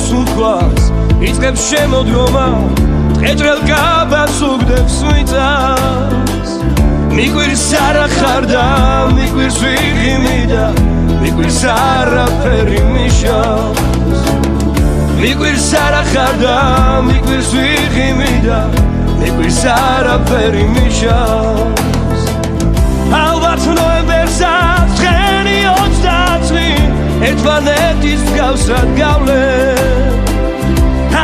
სულთქواس იწყებს შემოდგომა დღეჭრელ კაბას უგდებს მიწას მიგვირს არა ხარ და მიგვირს ვიღიმი და მიგვირს არაფერი მიშავს მიგვირს არა ხარ და მიგვირს ვიღიმი და მიგვირს არაფერი მიშავს ალბათ ნოემბერსა დღენი 30 წლი ერთმანეთის მსგავსად გავლენ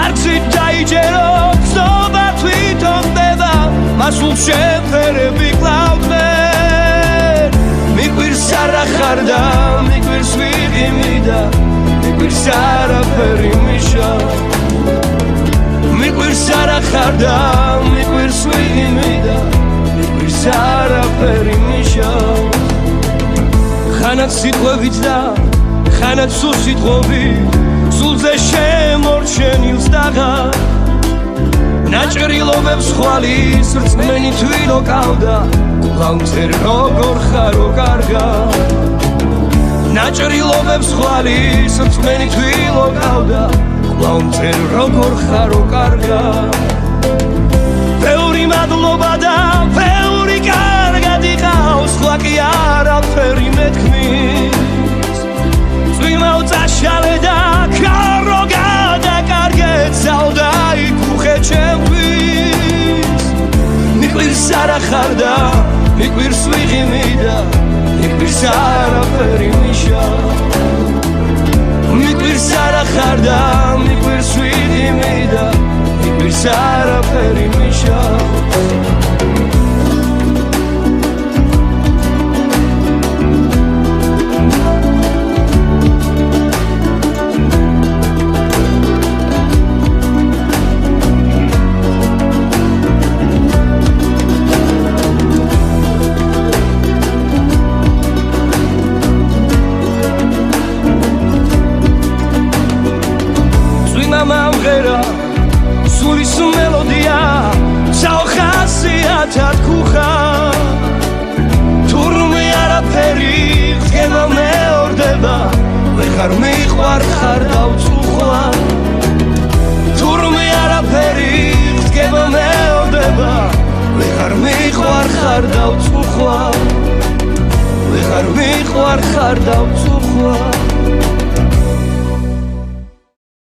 არცით დაიჯერო ცნობა თვითონ ხდება მასულ შეფერები კლავდნენ მიგვირს არა ხარ და მიგვირს ვიღიმი და მიგვირს არაფერი მიშავს მიგვირს არა ხარ და მიგვირს ვიღიმი და მიგვირს არაფერი მიშავს ხანაც სიტყვებით და ხანაც სულ სიტყვობით სულზე შემორჩენილს დაღა ნაჭრილობებს ხვალის რწმენი თვილო კავდა კვლავწერ როგორ ხარო კარგა ნაჭრილობებს ხვალის რწმენი თვილო კავდა კვლავწერ როგორ ხარო კარგა ბევრი მადლობა და ბევრი კარგად იყავს სხვა კი არაფერი მეთქმის წვიმაო წაშალე და კარო გადაკარგეთ საუდაი კუხე ჩემთვის მიყვირს არა ხარ და მიყვირს ვიღიმი და მიყვირს არაფერი მიშავს მიყვირს არა ხარ და მიყვირს ვიღიმი და მიყვირს არაფერი მიშავს სულის მელოდია საოხასიათად კუხა თურმე არაფერი ხება მეორდება ვეხარ მიყვარ ხარ დავწუხვა თურმე არაფერი ხება მეორდება ვეხარ მიყვარ ხარ დავწუხვა ვეხარ მიყვარ ხარ დავწუხვა